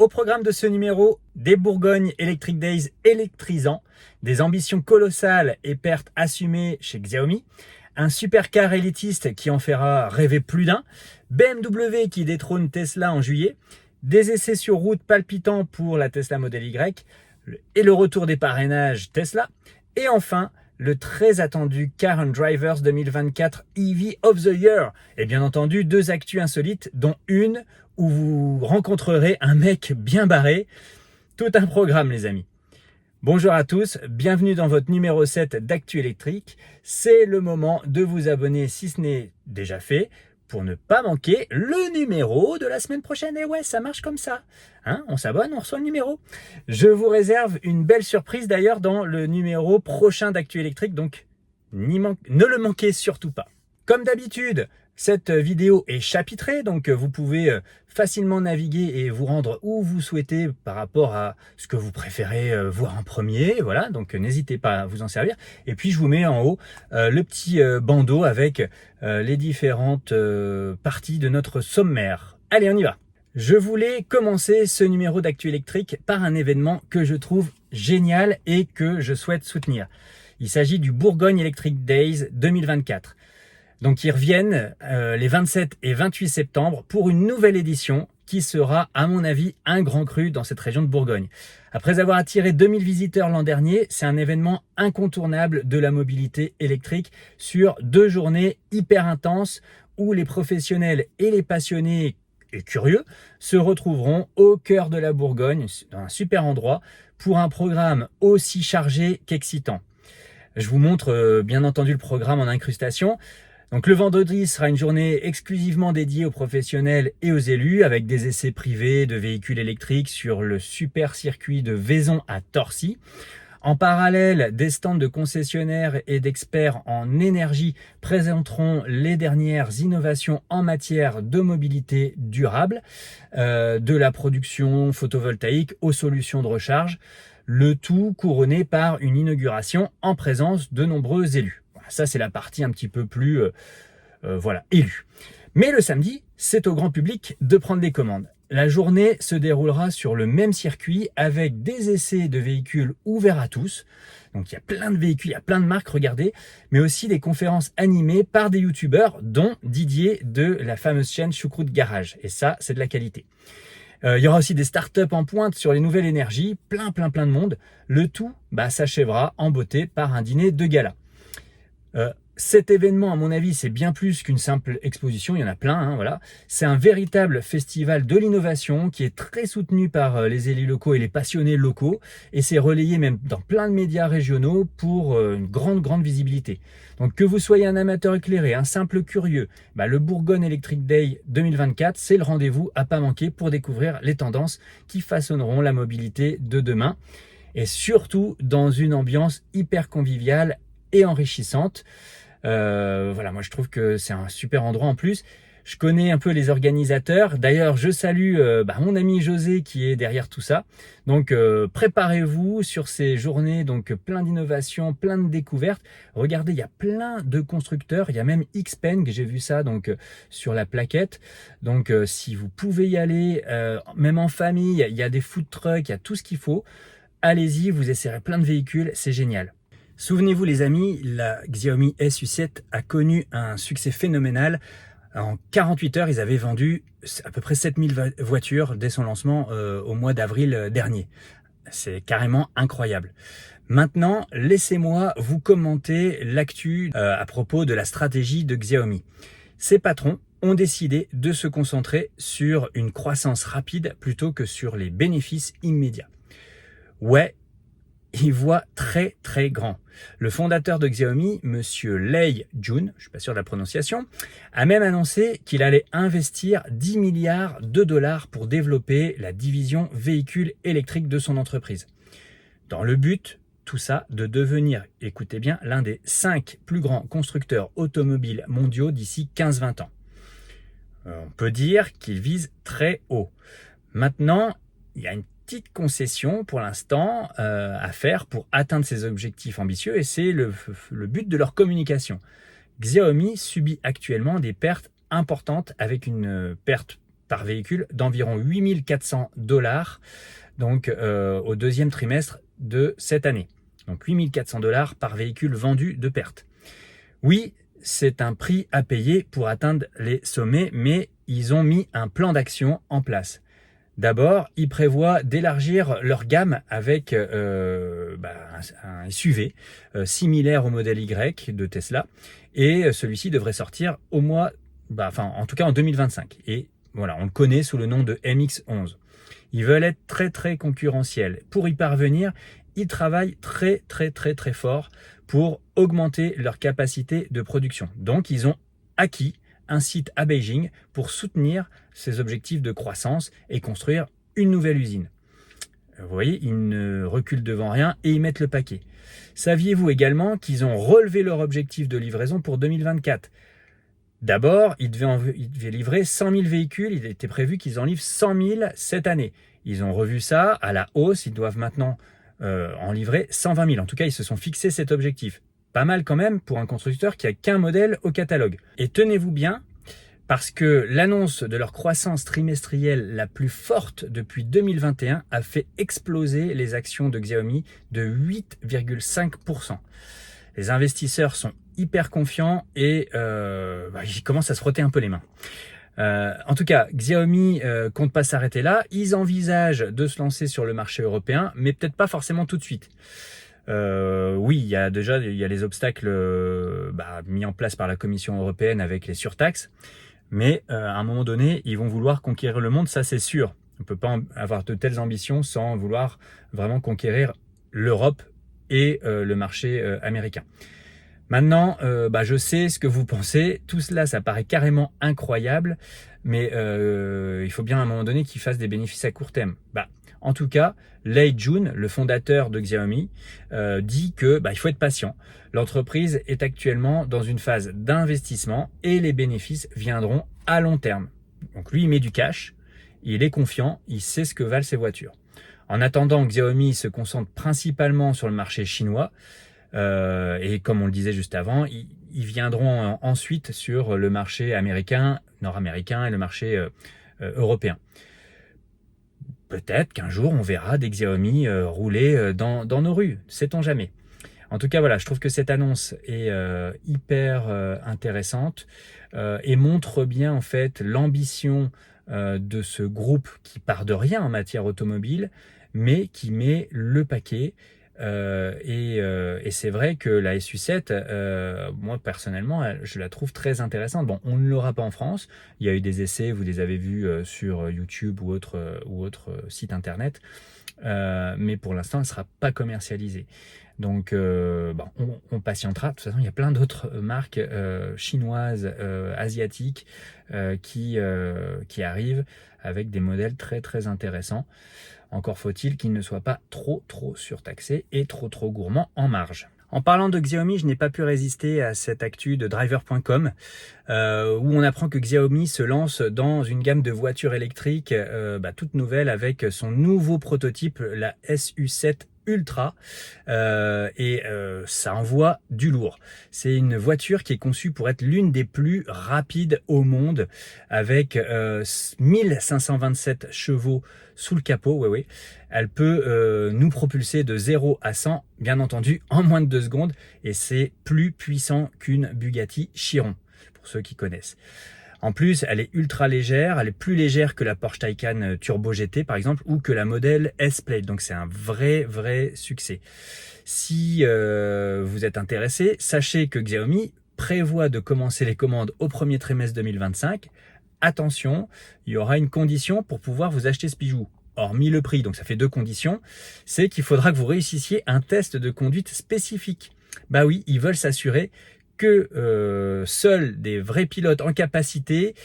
Au programme de ce numéro, des Bourgogne Electric Days électrisants, des ambitions colossales et pertes assumées chez Xiaomi, un supercar élitiste qui en fera rêver plus d'un, BMW qui détrône Tesla en juillet, des essais sur route palpitants pour la Tesla Model Y et le retour des parrainages Tesla, et enfin le très attendu Car and Drivers 2024 EV of the Year, et bien entendu deux actus insolites dont une où vous rencontrerez un mec bien barré. Tout un programme les amis. Bonjour à tous, bienvenue dans votre numéro 7 d'Actu Électrique. C'est le moment de vous abonner si ce n'est déjà fait pour ne pas manquer le numéro de la semaine prochaine. Et ouais, ça marche comme ça. Hein, on s'abonne, on reçoit le numéro. Je vous réserve une belle surprise d'ailleurs dans le numéro prochain d'Actu Électrique, donc ne le manquez surtout pas. Comme d'habitude, cette vidéo est chapitrée, donc vous pouvez facilement naviguer et vous rendre où vous souhaitez par rapport à ce que vous préférez voir en premier. Voilà, donc n'hésitez pas à vous en servir. Et puis je vous mets en haut le petit bandeau avec les différentes parties de notre sommaire. Allez, on y va. Je voulais commencer ce numéro d'Actu Électrique par un événement que je trouve génial et que je souhaite soutenir. Il s'agit du Bourgogne Electric Days 2024. Donc ils reviennent les 27 et 28 septembre pour une nouvelle édition qui sera, à mon avis, un grand cru dans cette région de Bourgogne. Après avoir attiré 2000 visiteurs l'an dernier, c'est un événement incontournable de la mobilité électrique sur 2 journées hyper intenses où les professionnels et les passionnés et curieux se retrouveront au cœur de la Bourgogne, dans un super endroit, pour un programme aussi chargé qu'excitant. Je vous montre bien entendu le programme en incrustation. Donc le vendredi sera une journée exclusivement dédiée aux professionnels et aux élus avec des essais privés de véhicules électriques sur le super circuit de Vaison à Torcy. En parallèle, des stands de concessionnaires et d'experts en énergie présenteront les dernières innovations en matière de mobilité durable, de la production photovoltaïque aux solutions de recharge, le tout couronné par une inauguration en présence de nombreux élus. Ça, c'est la partie un petit peu plus élue. Mais le samedi, c'est au grand public de prendre des commandes. La journée se déroulera sur le même circuit avec des essais de véhicules ouverts à tous. Donc il y a plein de véhicules, il y a plein de marques, regardez, mais aussi des conférences animées par des youtubeurs, dont Didier de la fameuse chaîne Choucroute Garage. Et ça, c'est de la qualité. Il y aura aussi des startups en pointe sur les nouvelles énergies, plein de monde. Le tout s'achèvera en beauté par un dîner de gala. Cet événement, à mon avis, c'est bien plus qu'une simple exposition, il y en a plein, voilà. C'est un véritable festival de l'innovation qui est très soutenu par les élus locaux et les passionnés locaux, et c'est relayé même dans plein de médias régionaux pour une grande visibilité. Donc que vous soyez un amateur éclairé, un simple curieux, le Bourgogne Electric Day 2024, c'est le rendez-vous à pas manquer pour découvrir les tendances qui façonneront la mobilité de demain, et surtout dans une ambiance hyper conviviale et enrichissante. Moi je trouve que c'est un super endroit en plus. Je connais un peu les organisateurs. D'ailleurs, je salue mon ami José qui est derrière tout ça. Donc préparez-vous sur ces journées, donc plein d'innovations, plein de découvertes. Regardez, il y a plein de constructeurs. Il y a même Xpeng, j'ai vu ça donc sur la plaquette. Donc si vous pouvez y aller, même en famille, il y a des food trucks, il y a tout ce qu'il faut. Allez-y, vous essayerez plein de véhicules, c'est génial. Souvenez-vous les amis, la Xiaomi SU7 a connu un succès phénoménal. En 48 heures, ils avaient vendu à peu près 7000 voitures dès son lancement au mois d'avril dernier. C'est carrément incroyable. Maintenant, laissez-moi vous commenter l'actu à propos de la stratégie de Xiaomi. Ces patrons ont décidé de se concentrer sur une croissance rapide plutôt que sur les bénéfices immédiats. Ouais, il voit très grand. Le fondateur de Xiaomi, monsieur Lei Jun, je suis pas sûr de la prononciation, a même annoncé qu'il allait investir 10 milliards de dollars pour développer la division véhicules électriques de son entreprise. Dans le but, tout ça, de devenir, écoutez bien, l'un des 5 plus grands constructeurs automobiles mondiaux d'ici 15-20 ans. On peut dire qu'il vise très haut. Maintenant, il y a une petite concession pour l'instant à faire pour atteindre ces objectifs ambitieux et c'est le but de leur communication. Xiaomi subit actuellement des pertes importantes avec une perte par véhicule d'environ 8 400 $, donc au deuxième trimestre de cette année. Donc 8 400 $ par véhicule vendu de perte. Oui, c'est un prix à payer pour atteindre les sommets, mais ils ont mis un plan d'action en place. D'abord, ils prévoient d'élargir leur gamme avec un SUV similaire au modèle Y de Tesla, et celui-ci devrait sortir en tout cas en 2025. Et voilà, on le connaît sous le nom de MX-11. Ils veulent être très très concurrentiels. Pour y parvenir, ils travaillent très fort pour augmenter leur capacité de production. Donc, ils ont acquis un site à Beijing pour soutenir ces objectifs de croissance et construire une nouvelle usine. Vous voyez, ils ne reculent devant rien et ils mettent le paquet. Saviez-vous également qu'ils ont relevé leur objectif de livraison pour 2024 ? D'abord, ils devaient livrer 100 000 véhicules. Il était prévu qu'ils en livrent 100 000 cette année. Ils ont revu ça à la hausse. Ils doivent maintenant en livrer 120 000. En tout cas, ils se sont fixés cet objectif. Pas mal quand même pour un constructeur qui a qu'un modèle au catalogue. Et tenez-vous bien, parce que l'annonce de leur croissance trimestrielle la plus forte depuis 2021 a fait exploser les actions de Xiaomi de 8,5%. Les investisseurs sont hyper confiants et ils commencent à se frotter un peu les mains. En tout cas, Xiaomi compte pas s'arrêter là. Ils envisagent de se lancer sur le marché européen, mais peut-être pas forcément tout de suite. Oui, il y a les obstacles mis en place par la Commission européenne avec les surtaxes, mais à un moment donné, ils vont vouloir conquérir le monde, ça c'est sûr. On ne peut pas avoir de telles ambitions sans vouloir vraiment conquérir l'Europe et le marché américain. Maintenant, je sais ce que vous pensez. Tout cela, ça paraît carrément incroyable, mais il faut bien à un moment donné qu'ils fassent des bénéfices à court terme. En tout cas, Lei Jun, le fondateur de Xiaomi, dit que il faut être patient. L'entreprise est actuellement dans une phase d'investissement et les bénéfices viendront à long terme. Donc lui, il met du cash, il est confiant, il sait ce que valent ses voitures. En attendant, Xiaomi se concentre principalement sur le marché chinois. Et comme on le disait juste avant, ils viendront ensuite sur le marché américain, nord-américain et le marché européen. Peut-être qu'un jour on verra des Xiaomi rouler dans nos rues, sait-on jamais. En tout cas, voilà, je trouve que cette annonce est hyper intéressante et montre bien en fait l'ambition de ce groupe qui part de rien en matière automobile, mais qui met le paquet. Et c'est vrai que la SU7, moi personnellement, je la trouve très intéressante. Bon, on ne l'aura pas en France. Il y a eu des essais, vous les avez vus sur YouTube ou autre site internet, mais pour l'instant, elle ne sera pas commercialisée. Donc, on patientera. De toute façon, il y a plein d'autres marques chinoises, asiatiques qui arrivent avec des modèles très très intéressants. Encore faut-il qu'il ne soit pas trop surtaxé et trop gourmand en marge. En parlant de Xiaomi, je n'ai pas pu résister à cette actu de driver.com où on apprend que Xiaomi se lance dans une gamme de voitures électriques toute nouvelle avec son nouveau prototype, la SU7 Ultra, ça envoie du lourd. C'est une voiture qui est conçue pour être l'une des plus rapides au monde avec 1527 chevaux sous le capot. Oui. Elle peut nous propulser de 0 à 100, bien entendu, en moins de 2 secondes, et c'est plus puissant qu'une Bugatti Chiron, pour ceux qui connaissent. En plus, elle est ultra légère, elle est plus légère que la Porsche Taycan Turbo GT par exemple, ou que la modèle S-Plate, donc c'est un vrai succès. Si vous êtes intéressé, sachez que Xiaomi prévoit de commencer les commandes au premier trimestre 2025. Attention, il y aura une condition pour pouvoir vous acheter ce bijou. Hormis le prix, donc ça fait 2 conditions, c'est qu'il faudra que vous réussissiez un test de conduite spécifique. Bah oui, ils veulent s'assurer que seuls des vrais pilotes en capacité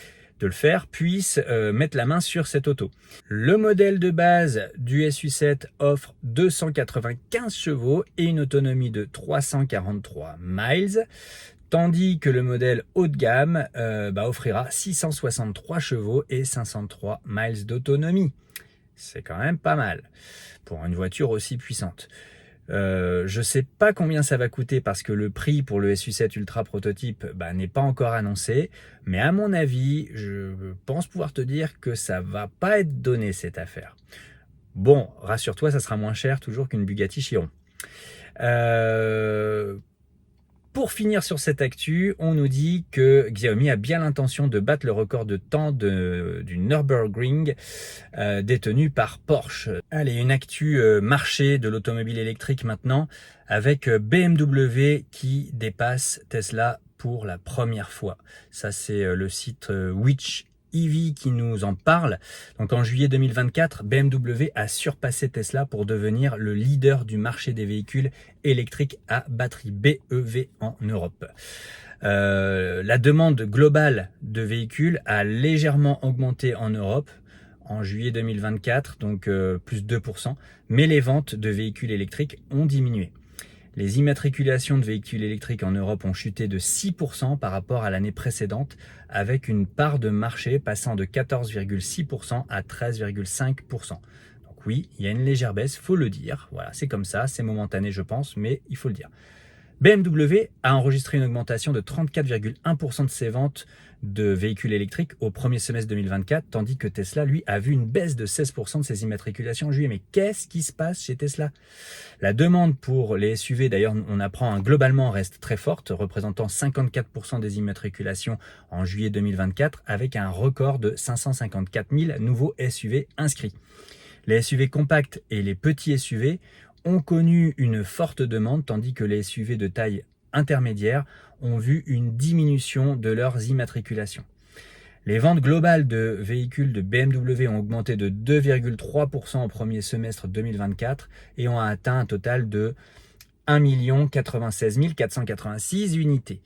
de le faire puissent mettre la main sur cette auto. Le modèle de base du SU7 offre 295 chevaux et une autonomie de 343 miles, tandis que le modèle haut de gamme offrira 663 chevaux et 503 miles d'autonomie. C'est quand même pas mal pour une voiture aussi puissante. Je sais pas combien ça va coûter parce que le prix pour le SU7 Ultra prototype n'est pas encore annoncé. Mais à mon avis, je pense pouvoir te dire que ça va pas être donné cette affaire. Bon, rassure-toi, ça sera moins cher toujours qu'une Bugatti Chiron. Pour finir sur cette actu, on nous dit que Xiaomi a bien l'intention de battre le record de temps du Nürburgring détenu par Porsche. Allez, une actu marché de l'automobile électrique maintenant, avec BMW qui dépasse Tesla pour la première fois. Ça, c'est le site Which EV qui nous en parle. Donc en juillet 2024, BMW a surpassé Tesla pour devenir le leader du marché des véhicules électriques à batterie BEV en Europe. La demande globale de véhicules a légèrement augmenté en Europe en juillet 2024, donc plus 2%, mais les ventes de véhicules électriques ont diminué. Les immatriculations de véhicules électriques en Europe ont chuté de 6% par rapport à l'année précédente, avec une part de marché passant de 14,6% à 13,5%. Donc oui, il y a une légère baisse, faut le dire. Voilà, c'est comme ça, c'est momentané je pense, mais il faut le dire. BMW a enregistré une augmentation de 34,1% de ses ventes de véhicules électriques au premier semestre 2024, tandis que Tesla, lui, a vu une baisse de 16% de ses immatriculations en juillet. Mais qu'est-ce qui se passe chez Tesla? La demande pour les SUV, d'ailleurs, on apprend globalement, reste très forte, représentant 54% des immatriculations en juillet 2024, avec un record de 554 000 nouveaux SUV inscrits. Les SUV compacts et les petits SUV ont connu une forte demande, tandis que les SUV de taille intermédiaire ont vu une diminution de leurs immatriculations. Les ventes globales de véhicules de BMW ont augmenté de 2,3% au premier semestre 2024 et ont atteint un total de 1 96 486 unités.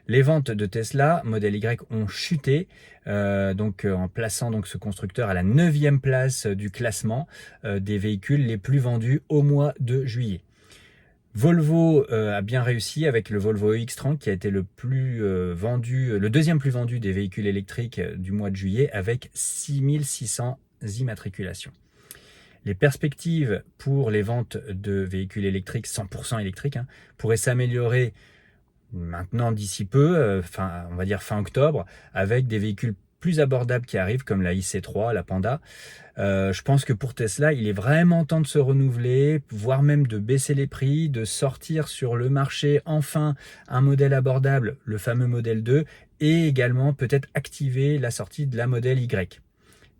Les ventes de Tesla Model Y ont chuté, en plaçant donc ce constructeur à la 9e place du classement des véhicules les plus vendus au mois de juillet. Volvo a bien réussi avec le Volvo EX30 qui a été le deuxième plus vendu des véhicules électriques du mois de juillet avec 6600 immatriculations. Les perspectives pour les ventes de véhicules électriques 100% électriques pourraient s'améliorer maintenant d'ici peu, on va dire fin octobre, avec des véhicules plus abordables qui arrivent comme la IC3, la Panda. Je pense que pour Tesla, il est vraiment temps de se renouveler, voire même de baisser les prix, de sortir sur le marché enfin un modèle abordable, le fameux modèle 2, et également peut-être activer la sortie de la modèle Y.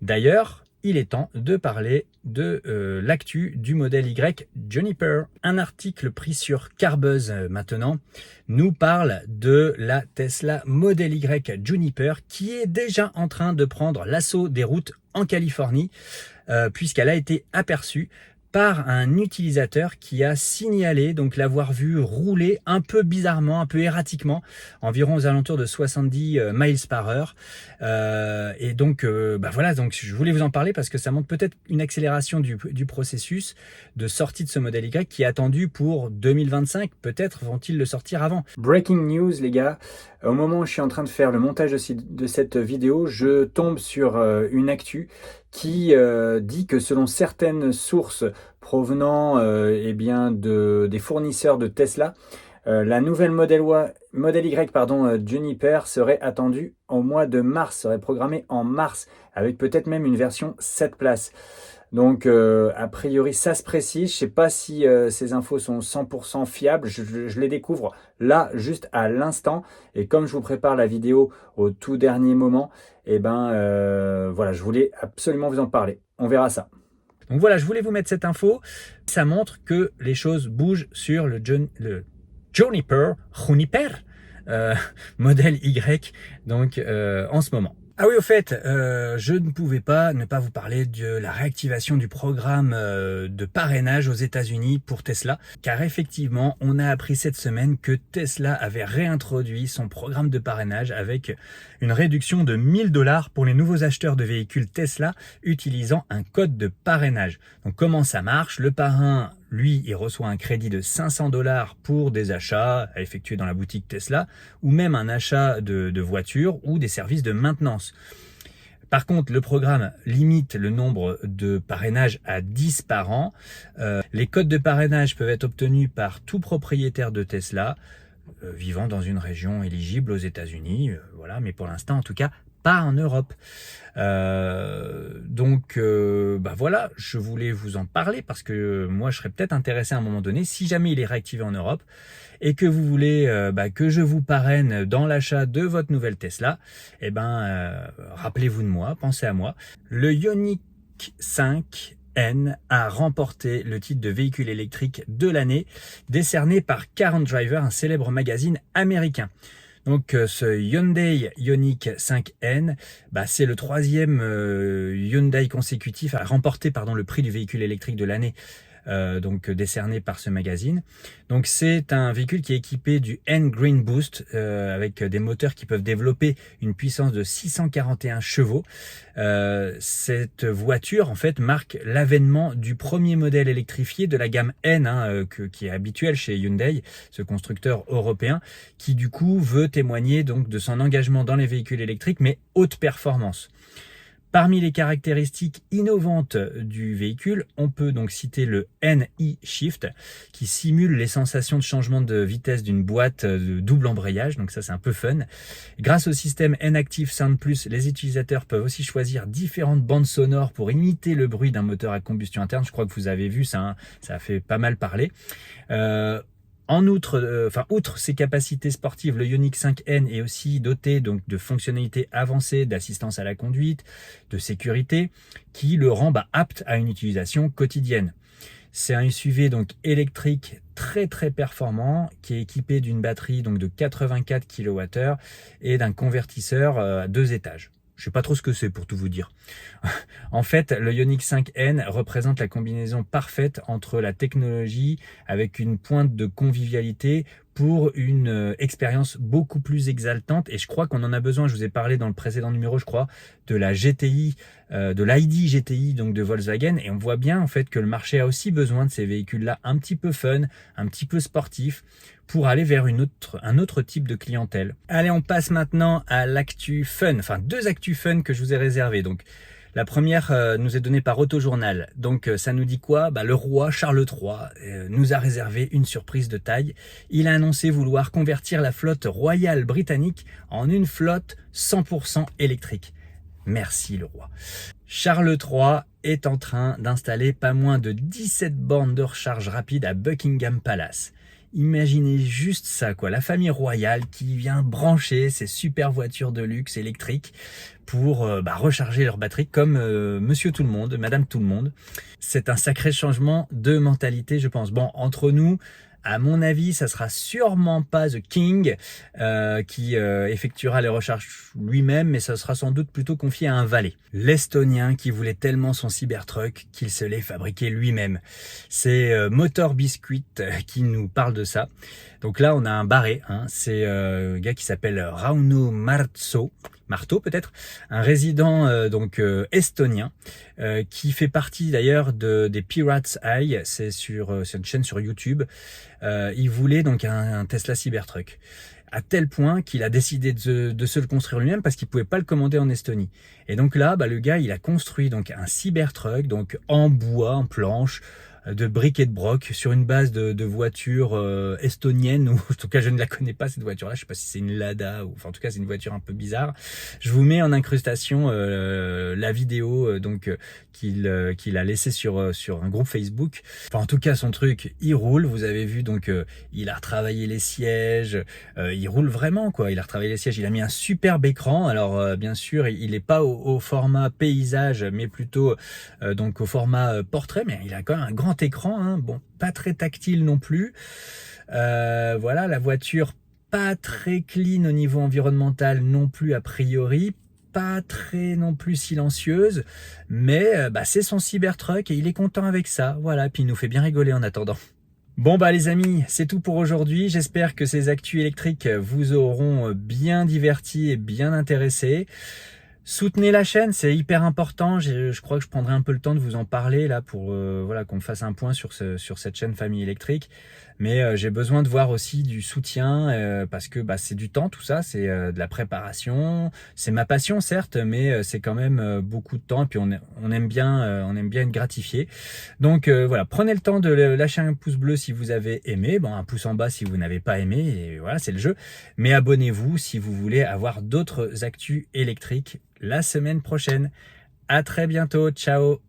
D'ailleurs, il est temps de parler de l'actu du modèle Y Juniper. Un article pris sur Carbuzz maintenant nous parle de la Tesla Model Y Juniper qui est déjà en train de prendre l'assaut des routes en Californie puisqu'elle a été aperçue par un utilisateur qui a signalé donc l'avoir vu rouler un peu bizarrement, un peu erratiquement, environ aux alentours de 70 miles par heure. Et donc, voilà, donc je voulais vous en parler parce que ça montre peut-être une accélération du processus de sortie de ce modèle Y qui est attendu pour 2025. Peut-être vont-ils le sortir avant. Breaking news, les gars. Au moment où je suis en train de faire le montage de cette vidéo, je tombe sur une actu qui dit que selon certaines sources provenant des fournisseurs de Tesla, la nouvelle Model Y Juniper serait attendue au mois de mars, serait programmée en mars, avec peut-être même une version 7 places. Donc, a priori, ça se précise. Je ne sais pas si ces infos sont 100% fiables. Je les découvre là, juste à l'instant. Et comme je vous prépare la vidéo au tout dernier moment, je voulais absolument vous en parler. On verra ça. Donc voilà, je voulais vous mettre cette info. Ça montre que les choses bougent sur le Juniper modèle Y, donc en ce moment. Ah oui, au fait, je ne pouvais pas ne pas vous parler de la réactivation du programme de parrainage aux États-Unis pour Tesla, car effectivement, on a appris cette semaine que Tesla avait réintroduit son programme de parrainage avec une réduction de 1 000 $ pour les nouveaux acheteurs de véhicules Tesla utilisant un code de parrainage. Donc comment ça marche? Le parrain, lui, il reçoit un crédit de 500 $ pour des achats à effectuer dans la boutique Tesla ou même un achat de voiture ou des services de maintenance. Par contre, le programme limite le nombre de parrainages à 10 par an. Les codes de parrainage peuvent être obtenus par tout propriétaire de Tesla vivant dans une région éligible aux États-Unis. Voilà, mais pour l'instant, en tout cas, pas en Europe. Voilà, je voulais vous en parler parce que moi, je serais peut-être intéressé à un moment donné, si jamais il est réactivé en Europe, et que vous voulez que je vous parraine dans l'achat de votre nouvelle Tesla, rappelez-vous de moi, pensez à moi. Le Ioniq 5N a remporté le titre de véhicule électrique de l'année, décerné par Car and Driver, un célèbre magazine américain. Donc ce Hyundai Ioniq 5N, c'est le troisième Hyundai consécutif à remporter le prix du véhicule électrique de l'année, décerné par ce magazine. Donc c'est un véhicule qui est équipé du N-Green Boost avec des moteurs qui peuvent développer une puissance de 641 chevaux. Cette voiture en fait marque l'avènement du premier modèle électrifié de la gamme N qui est habituel chez Hyundai, ce constructeur européen, qui du coup veut témoigner donc de son engagement dans les véhicules électriques mais haute performance. Parmi les caractéristiques innovantes du véhicule, on peut donc citer le NI Shift qui simule les sensations de changement de vitesse d'une boîte de double embrayage, donc ça c'est un peu fun. Grâce au système N-Active Sound Plus, les utilisateurs peuvent aussi choisir différentes bandes sonores pour imiter le bruit d'un moteur à combustion interne. Je crois que vous avez vu ça, ça a fait pas mal parler. Outre ses capacités sportives, le Ioniq 5N est aussi doté donc de fonctionnalités avancées d'assistance à la conduite, de sécurité, qui le rend apte à une utilisation quotidienne. C'est un SUV donc électrique très performant qui est équipé d'une batterie donc de 84 kWh et d'un convertisseur à 2 étages. Je sais pas trop ce que c'est pour tout vous dire. En fait, le Ioniq 5N représente la combinaison parfaite entre la technologie avec une pointe de convivialité pour une expérience beaucoup plus exaltante, et je crois qu'on en a besoin. Je vous ai parlé dans le précédent numéro, je crois, de la GTI, de l'ID GTI donc de Volkswagen, et on voit bien en fait que le marché a aussi besoin de ces véhicules-là un petit peu fun, un petit peu sportifs, pour aller vers un autre type de clientèle. Allez, on passe maintenant à l'actu fun, enfin 2 actus fun que je vous ai réservées. Donc la première nous est donnée par Autojournal. Donc ça nous dit quoi ? Le roi Charles III nous a réservé une surprise de taille. Il a annoncé vouloir convertir la flotte royale britannique en une flotte 100% électrique. Merci le roi. Charles III est en train d'installer pas moins de 17 bornes de recharge rapide à Buckingham Palace. Imaginez juste ça, quoi, la famille royale qui vient brancher ces super voitures de luxe électriques pour recharger leur batterie comme monsieur tout le monde, madame tout le monde. C'est un sacré changement de mentalité, je pense. Bon, entre nous, à mon avis, ça sera sûrement pas The King qui effectuera les recharges lui-même, mais ça sera sans doute plutôt confié à un valet. L'Estonien qui voulait tellement son Cybertruck qu'il se l'est fabriqué lui-même. C'est Motor Biscuit qui nous parle de ça. Donc là, on a un barré. C'est un gars qui s'appelle Rauno Marto peut-être, un résident estonien qui fait partie d'ailleurs des Pirates Eye, c'est une chaîne sur YouTube. Il voulait donc un Tesla Cybertruck, à tel point qu'il a décidé de se le construire lui-même parce qu'il pouvait pas le commander en Estonie. Et donc là, le gars, il a construit donc un Cybertruck donc en bois, en planche, de briques et de broc sur une base de voitures estoniennes, ou en tout cas je ne la connais pas cette voiture-là, je sais pas si c'est une Lada ou en tout cas c'est une voiture un peu bizarre. Je vous mets en incrustation la vidéo qu'il a laissée sur un groupe Facebook. Enfin en tout cas son truc il roule, vous avez vu donc il a retravaillé les sièges, il roule vraiment quoi, il a retravaillé les sièges, il a mis un superbe écran. Alors bien sûr il est pas au format paysage mais plutôt donc au format portrait, mais il a quand même un grand écran, bon, pas très tactile non plus. Voilà, la voiture pas très clean au niveau environnemental non plus a priori, pas très non plus silencieuse, mais c'est son Cybertruck et il est content avec ça. Voilà, puis il nous fait bien rigoler en attendant. Bon les amis, c'est tout pour aujourd'hui. J'espère que ces actus électriques vous auront bien divertis et bien intéressés. Soutenez la chaîne, c'est hyper important. Je crois que je prendrai un peu le temps de vous en parler là pour voilà, qu'on fasse un point sur cette chaîne Famille Électrique. Mais j'ai besoin de voir aussi du soutien parce que c'est du temps tout ça, c'est de la préparation. C'est ma passion certes, mais c'est quand même beaucoup de temps. Et puis on aime bien être gratifié. Donc voilà, prenez le temps de lâcher un pouce bleu si vous avez aimé, un pouce en bas si vous n'avez pas aimé. Et voilà, c'est le jeu. Mais abonnez-vous si vous voulez avoir d'autres actus électriques la semaine prochaine. À très bientôt, ciao!